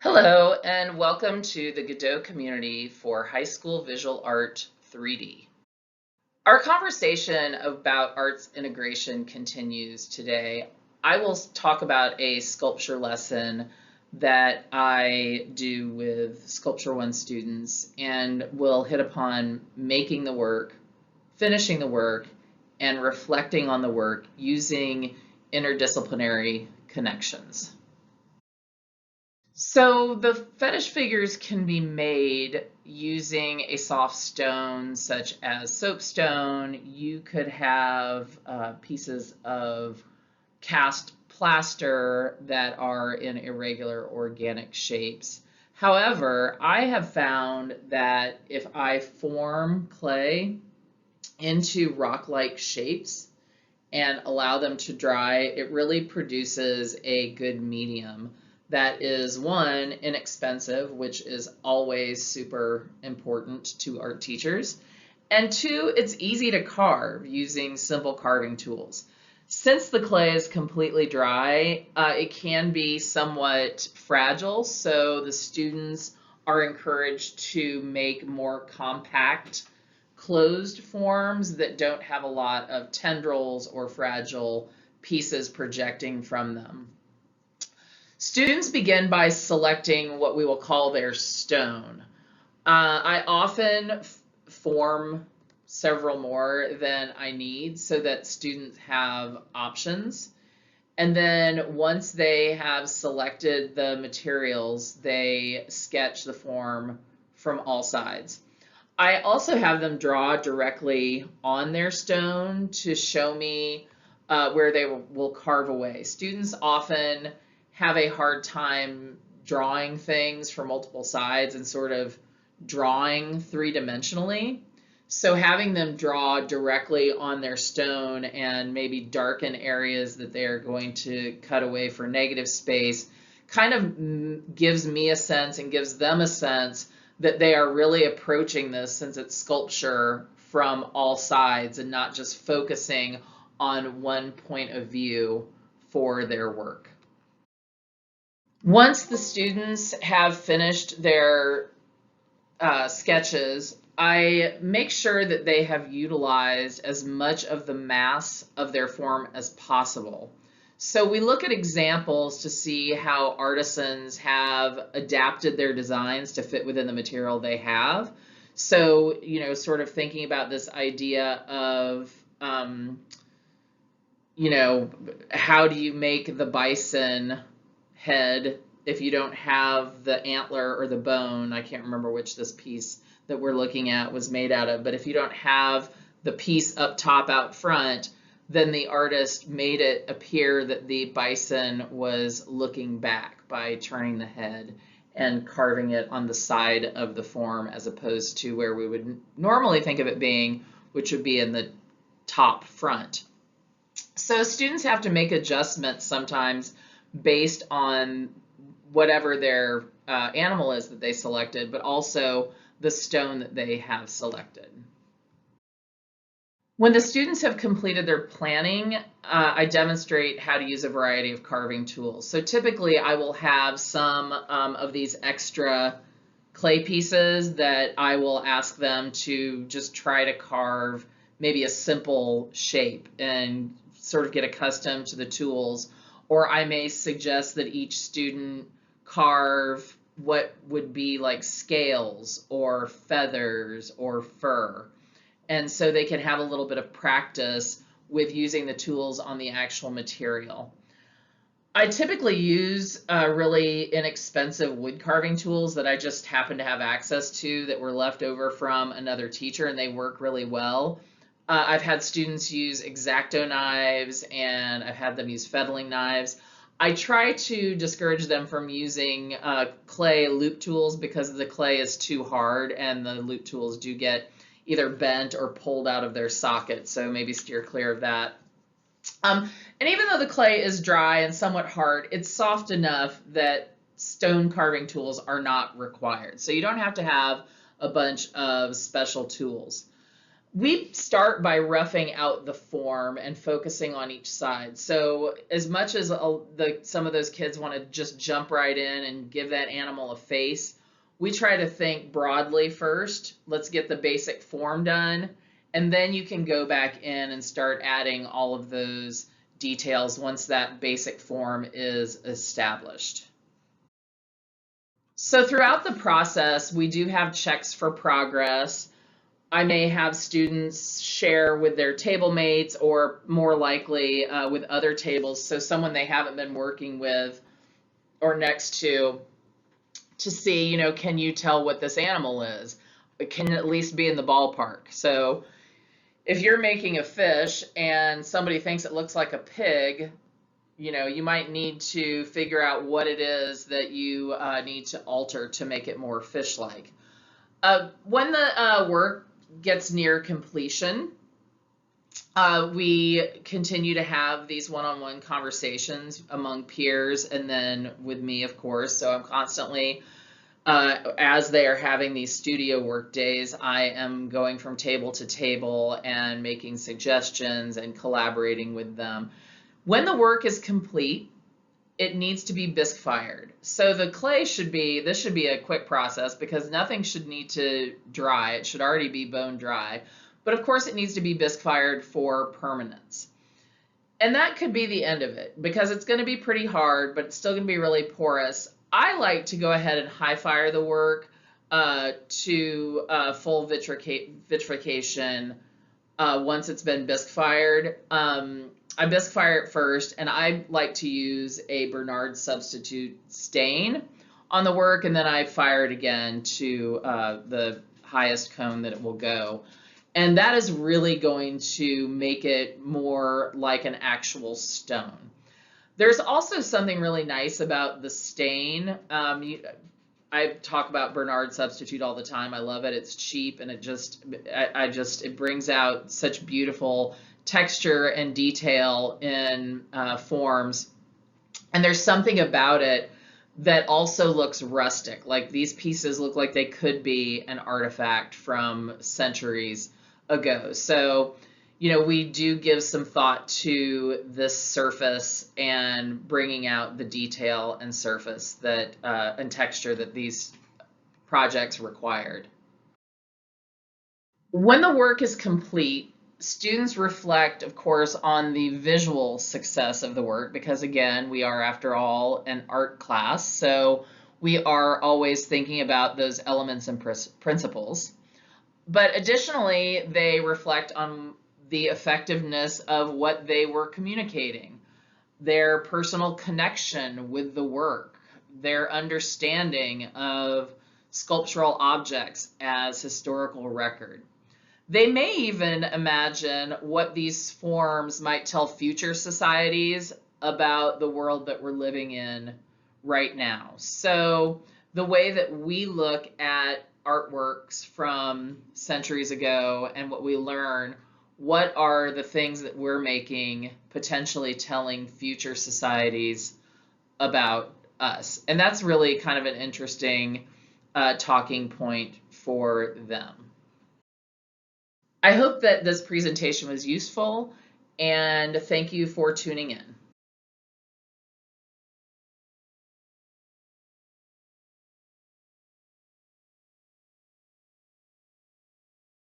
Hello, and welcome to the Godot community for High School Visual Art 3D. Our conversation about arts integration continues today. I will talk about a sculpture lesson that I do with Sculpture One students, and will hit upon making the work, finishing the work, and reflecting on the work using interdisciplinary connections. So the fetish figures can be made using a soft stone such as soapstone. You could have pieces of cast plaster that are in irregular organic shapes. However, I have found that if I form clay into rock-like shapes and allow them to dry, it really produces a good medium that is, one, inexpensive, which is always super important to art teachers, and two, it's easy to carve using simple carving tools. Since the clay is completely dry, it can be somewhat fragile, so the students are encouraged to make more compact closed forms that don't have a lot of tendrils or fragile pieces projecting from them. Students begin by selecting what we will call their stone. I often form several more than I need so that students have options. And then once they have selected the materials, they sketch the form from all sides. I also have them draw directly on their stone to show me where they will carve away. Students often have a hard time drawing things from multiple sides and sort of drawing three-dimensionally. So having them draw directly on their stone and maybe darken areas that they're going to cut away for negative space kind of gives me a sense and gives them a sense that they are really approaching this, since it's sculpture, from all sides and not just focusing on one point of view for their work. Once the students have finished their sketches, I make sure that they have utilized as much of the mass of their form as possible. So we look at examples to see how artisans have adapted their designs to fit within the material they have. So, sort of thinking about this idea of, how do you make the bison head if you don't have the antler or the bone? I can't remember which this piece that we're looking at was made out of, but if you don't have the piece up top out front, then the artist made it appear that the bison was looking back by turning the head and carving it on the side of the form, as opposed to where we would normally think of it being, which would be in the top front. So students have to make adjustments sometimes based on whatever their animal is that they selected, but also the stone that they have selected. When the students have completed their planning, I demonstrate how to use a variety of carving tools. So typically I will have some of these extra clay pieces that I will ask them to just try to carve maybe a simple shape and sort of get accustomed to the tools. Or I may suggest that each student carve what would be like scales or feathers or fur. And so they can have a little bit of practice with using the tools on the actual material. I typically use really inexpensive wood carving tools that I just happen to have access to that were left over from another teacher, and they work really well. I've had students use X-Acto knives, and I've had them use fettling knives. I try to discourage them from using clay loop tools because the clay is too hard and the loop tools do get either bent or pulled out of their socket, so maybe steer clear of that. And even though the clay is dry and somewhat hard, it's soft enough that stone carving tools are not required. So you don't have to have a bunch of special tools. We start by roughing out the form and focusing on each side. So as much as some of those kids want to just jump right in and give that animal a face, we try to think broadly first. Let's get the basic form done, and then you can go back in and start adding all of those details once that basic form is established. So throughout the process, we do have checks for progress. I may have students share with their table mates, or more likely with other tables, so someone they haven't been working with or next to see, can you tell what this animal is? It can at least be in the ballpark. So if you're making a fish and somebody thinks it looks like a pig, you might need to figure out what it is that you need to alter to make it more fish-like. When the work gets near completion, we continue to have these one-on-one conversations among peers, and then with me, of course. So I'm constantly, as they are having these studio work days, I am going from table to table and making suggestions and collaborating with them. When the work is complete, it needs to be bisque fired. So the clay this should be a quick process because nothing should need to dry. It should already be bone dry. But of course it needs to be bisque fired for permanence. And that could be the end of it because it's going to be pretty hard, but it's still going to be really porous. I like to go ahead and high fire the work to full vitrification once it's been bisque fired. I bisque fire it first, and I like to use a Bernard substitute stain on the work, and then I fire it again to the highest cone that it will go. And that is really going to make it more like an actual stone. There's also something really nice about the stain. I talk about Bernard substitute all the time. I love it. It's cheap, and it brings out such beautiful texture and detail in forms. And there's something about it that also looks rustic. Like these pieces look like they could be an artifact from centuries ago. So, we do give some thought to this surface and bringing out the detail and surface that and texture that these projects required. When the work is complete, students reflect, of course, on the visual success of the work because, again, we are, after all, an art class. So we are always thinking about those elements and principles. But additionally, they reflect on the effectiveness of what they were communicating, their personal connection with the work, their understanding of sculptural objects as historical record. They may even imagine what these forms might tell future societies about the world that we're living in right now. So the way that we look at artworks from centuries ago and what we learn, what are the things that we're making potentially telling future societies about us? And that's really kind of an interesting talking point for them. I hope that this presentation was useful, and thank you for tuning in.